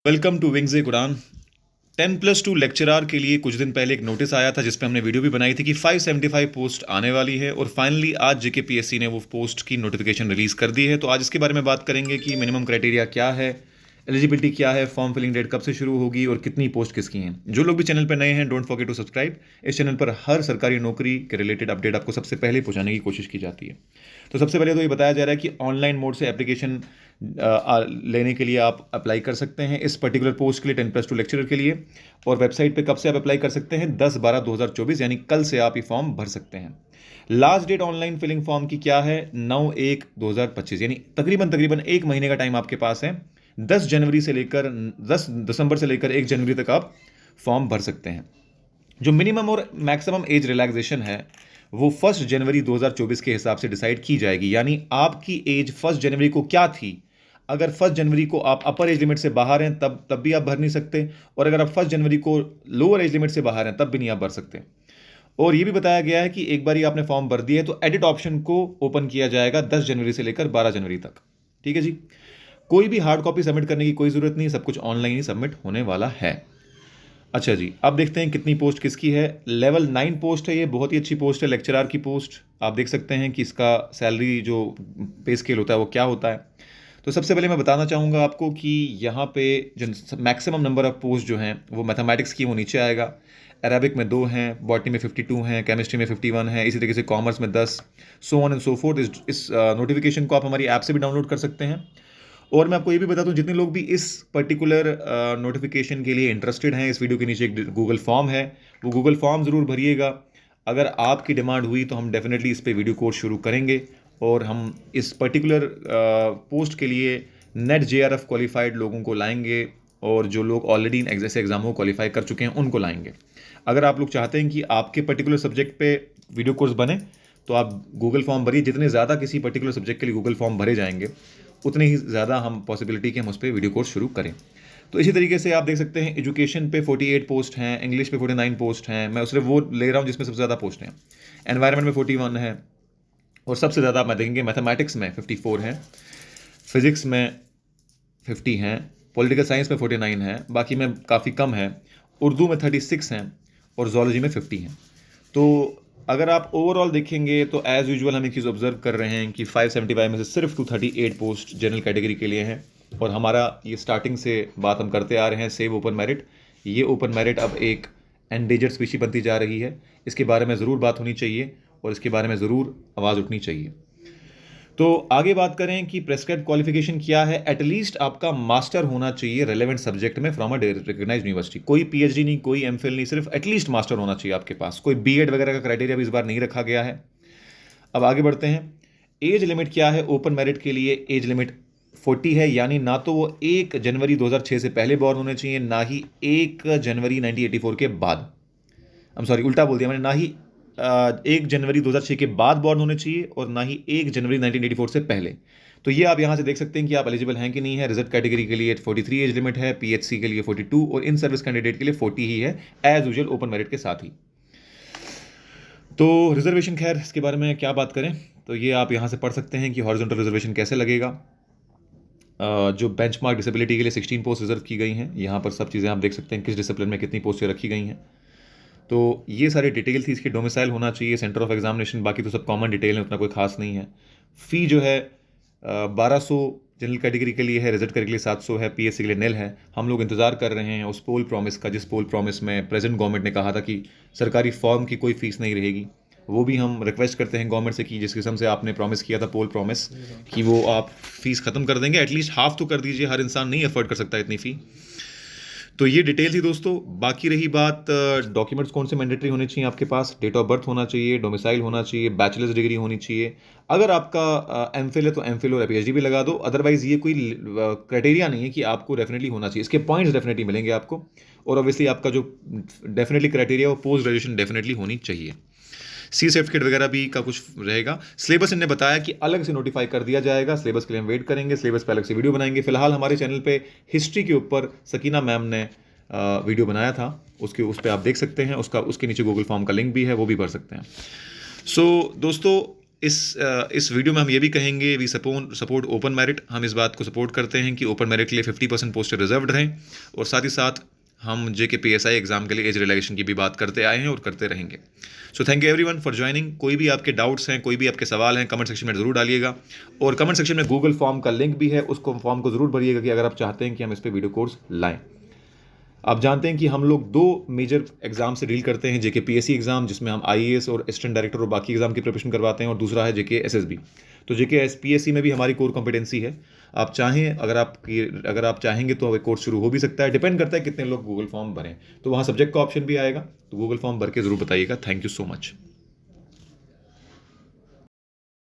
Welcome to wings ए उड़ान। 10+2 lecturer के लिए कुछ दिन पहले एक नोटिस आया था जिस पे हमने वीडियो भी बनाई थी कि 575 पोस्ट आने वाली है और फाइनली आज जेकेपीएससी ने वो पोस्ट की नोटिफिकेशन रिलीज कर दी है। तो आज इसके बारे में बात करेंगे कि मिनिमम क्राइटेरिया क्या है, एलिजिबिलिटी क्या है, फॉर्म फिलिंग डेट कब से शुरू होगी और कितनी पोस्ट किसकी हैं। जो लोग भी चैनल पर नए हैं, डोंट फॉरगेट टू सब्सक्राइब। इस चैनल पर हर सरकारी नौकरी के रिलेटेड अपडेट आपको सबसे पहले पहुंचाने की कोशिश की जाती है। तो सबसे पहले तो ये बताया जा रहा है कि ऑनलाइन मोड से एप्लीकेशन लेने के लिए आप अप्लाई कर सकते हैं इस पर्टिकुलर पोस्ट के लिए, 10+2 लेक्चरर के लिए। और वेबसाइट पे कब से आप अप्लाई कर सकते हैं? 10/12/2024, यानी कल से आप ये फॉर्म भर सकते हैं। Last date online filling form की क्या है? 9/1/2025, यानी तकरीबन 1 महीने का टाइम आपके पास है। 10 दिसंबर से लेकर 1 जनवरी तक आप फॉर्म भर सकते हैं। जो मिनिमम और मैक्सिमम एज रिलैक्सेशन है वो 1 जनवरी 2024 के हिसाब से डिसाइड की जाएगी, यानी आपकी एज 1 जनवरी को क्या थी। अगर 1 जनवरी को आप अपर एज लिमिट से बाहर हैं तब भी आप भर नहीं सकते, और अगर आप 1 जनवरी को लोअर एज लिमिट से बाहर हैं तब भी नहीं आप भर सकते। और ये भी बताया गया है कि एक बार ही आपने फॉर्म भर दिया है तो एडिट ऑप्शन को ओपन किया जाएगा 10 जनवरी से लेकर 12 जनवरी तक। ठीक है जी। कोई भी हार्ड कॉपी सबमिट करने की कोई ज़रूरत नहीं, सब कुछ ऑनलाइन ही सबमिट होने वाला है। अच्छा जी, अब देखते हैं कितनी पोस्ट किसकी है। लेवल 9 पोस्ट है, ये बहुत ही अच्छी पोस्ट है, लेक्चरार की पोस्ट। आप देख सकते हैं कि इसका सैलरी जो पे स्केल होता है वो क्या होता है। तो सबसे पहले मैं बताना चाहूँगा आपको कि यहाँ पे जो मैक्सिमम नंबर ऑफ पोस्ट जो हैं वो मैथमेटिक्स की वो नीचे आएगा। अरेबिक में 2 हैं, बॉटनी में 52 हैं, केमिस्ट्री में 51 है, इसी तरीके से कॉमर्स में 10, so on and so fourth. इस नोटिफिकेशन को आप हमारी ऐप से भी डाउनलोड कर सकते हैं। और मैं आपको ये भी बता दूं, जितने लोग भी इस पर्टिकुलर नोटिफिकेशन के लिए इंटरेस्टेड हैं, इस वीडियो के नीचे एक गूगल फॉर्म है, वो गूगल फॉर्म ज़रूर भरिएगा। अगर आपकी डिमांड हुई तो हम डेफिनेटली इस पे वीडियो कोर्स शुरू करेंगे और हम इस पर्टिकुलर पोस्ट के लिए नेट JRF क्वालिफाइड लोगों को लाएंगे, और जो लोग ऑलरेडी इन जैसे एग्जामों को क्वालिफाई कर चुके हैं उनको लाएंगे। अगर आप लोग चाहते हैं कि आपके पर्टिकुलर सब्जेक्ट पे वीडियो कोर्स बने तो आप गूगल फॉर्म भरिए। जितने ज़्यादा किसी पर्टिकुलर सब्जेक्ट के लिए गूगल फॉर्म भरे जाएंगे उतनी ही ज़्यादा हम पॉसिबिलिटी कि हम उस पर वीडियो कोर्स शुरू करें। तो इसी तरीके से आप देख सकते हैं एजुकेशन पे 48 पोस्ट हैं, इंग्लिश पे 49 पोस्ट हैं। मैं सिर्फ वो ले रहा हूँ जिसमें सबसे ज़्यादा पोस्ट हैं। एनवायरनमेंट में 41 है, और सबसे ज़्यादा आप देखेंगे मैथमेटिक्स में 54 हैं, फिजिक्स में 50 हैं, पॉलिटिकल साइंस में 49 है, बाकी में काफ़ी कम है। उर्दू में 36 हैं और जोलॉजी में 50 हैं। तो अगर आप ओवरऑल देखेंगे तो एज़ यूजुअल हम एक चीज़ ऑब्जर्व कर रहे हैं कि 575 में से सिर्फ 238 पोस्ट जनरल कैटेगरी के लिए हैं। और हमारा ये स्टार्टिंग से बात हम करते आ रहे हैं, सेव ओपन मेरिट। ये ओपन मेरिट अब एक एंडेंजर्ड स्पीशी बनती जा रही है। इसके बारे में ज़रूर बात होनी चाहिए और इसके बारे में ज़रूर आवाज़ उठनी चाहिए। तो आगे बात करें कि प्रेस्क्राइब क्वालिफिकेशन क्या है। एटलीस्ट आपका मास्टर होना चाहिए रेलेवेंट सब्जेक्ट में फ्रॉम अ रिकग्नाइज्ड यूनिवर्सिटी। कोई PhD नहीं, कोई MPhil नहीं, सिर्फ एटलीस्ट मास्टर होना चाहिए आपके पास। कोई B.Ed वगैरह का क्राइटेरिया भी इस बार नहीं रखा गया है। अब आगे बढ़ते हैं। एज लिमिट क्या है? ओपन मेरिट के लिए एज लिमिट 40 है, यानी ना तो वो 1 जनवरी 2006 से पहले बॉर्न होने चाहिए, ना ही 1 जनवरी 1984 के बाद। उल्टा बोल दिया मैंने। ना ही 1 जनवरी 2006 के बाद बॉर्न होने चाहिए और ना ही 1 जनवरी 1984 से पहले। तो ये आप यहाँ से देख सकते हैं कि आप एलिजिबल हैं कि नहीं है। रिजर्व कैटेगरी के लिए 43 एज लिमिट है, PHC के लिए 42 और इन सर्विस कैंडिडेट के लिए 40 ही है, एज यूजुअल ओपन मेरिट के साथ ही। तो रिजर्वेशन, खैर इसके बारे में क्या बात करें, तो ये आप यहाँ से पढ़ सकते हैं कि हॉरिजॉन्टल रिजर्वेशन कैसे लगेगा। जो बेंचमार्क डिसेबिलिटी के लिए 16 पोस्ट रिजर्व की गई हैं, यहाँ पर सब चीज़ें आप देख सकते हैं किस डिसिप्लिन में कितनी पोस्टें रखी गई हैं। तो ये सारी डिटेल थी। इसकी डोमिसाइल होना चाहिए सेंटर ऑफ एग्जामिनेशन, बाकी तो सब कॉमन डिटेल है, उतना कोई खास नहीं है। फ़ी जो है 1200 जनरल कैटेगरी के लिए है, रिजर्व कैटेगरी के लिए 700 है, PSC के लिए निल है। हम लोग इंतजार कर रहे हैं उस पोल प्रॉमिस का, जिस पोल प्रॉमिस में प्रेजेंट गवर्नमेंट ने कहा था कि सरकारी फॉर्म की कोई फीस नहीं रहेगी। वो भी हम रिक्वेस्ट करते हैं गवर्नमेंट से कि जिस किस्म से आपने प्रॉमिस किया था पोल प्रॉमिस कि वो आप फीस ख़त्म कर देंगे, एटलीस्ट हाफ तो कर दीजिए। हर इंसान नहीं अफोर्ड कर सकता इतनी फ़ी। तो ये डिटेल थी दोस्तों। बाकी रही बात डॉक्यूमेंट्स कौन से मैंडेटरी होने चाहिए आपके पास। डेट ऑफ बर्थ होना चाहिए, डोमिसाइल होना चाहिए, बैचलर्स डिग्री होनी चाहिए। अगर आपका MPhil है तो MPhil और PhD भी लगा दो। अदरवाइज ये कोई क्राइटेरिया नहीं है कि आपको डेफिनेटली होना चाहिए। इसके पॉइंट्स डेफिनेटली मिलेंगे आपको। और ऑब्वियसली आपका जो डेफिनेटली क्राइटेरिया वो पोस्ट ग्रेजुएशन डेफिनेटली होनी चाहिए। C सर्टिफिकेट वगैरह भी का कुछ रहेगा। सिलेबस इन्होंने बताया कि अलग से नोटिफाई कर दिया जाएगा। सिलेबस के लिए हम वेट करेंगे, सिलेबस पे अलग से वीडियो बनाएंगे। फिलहाल हमारे चैनल पे हिस्ट्री के ऊपर सकीना मैम ने वीडियो बनाया था, उस पर आप देख सकते हैं। उसके नीचे गूगल फॉर्म का लिंक भी है, वो भी भर सकते हैं। सो दोस्तों, इस वीडियो में हम ये भी कहेंगे वी सपोर्ट ओपन मेरिट। हम इस बात को सपोर्ट करते हैं कि ओपन मेरिट के लिए 50% पोस्टें रिजर्व्ड रहें, और साथ ही साथ हम JKPSI एग्जाम के लिए एज रिलैक्सेशन की भी बात करते आए हैं और करते रहेंगे। So thank you everyone for joining. कोई भी आपके डाउट्स हैं, कोई भी आपके सवाल हैं, कमेंट सेक्शन में ज़रूर डालिएगा, और कमेंट सेक्शन में गूगल फॉर्म का लिंक भी है, उसको फॉर्म को ज़रूर भरिएगा कि अगर आप चाहते हैं कि हम इस पर वीडियो कोर्स लाएँ। आप जानते हैं कि हम लोग 2 मेजर एग्जाम से डील करते हैं, JKPSC एग्जाम जिसमें हम IAS और असिस्टेंट डायरेक्टर और बाकी एग्जाम की प्रिपरेशन करवाते हैं, और दूसरा है JKSSB। तो JKPSC में भी हमारी कोर कॉम्पिटेंसी है। आप चाहें, अगर आप चाहेंगे तो एक कोर्स शुरू हो भी सकता है, डिपेंड करता है कितने लोग गूगल फॉर्म भरें। तो वहाँ सब्जेक्ट का ऑप्शन भी आएगा, तो गूगल फॉर्म भर के ज़रूर बताइएगा। Thank you so much.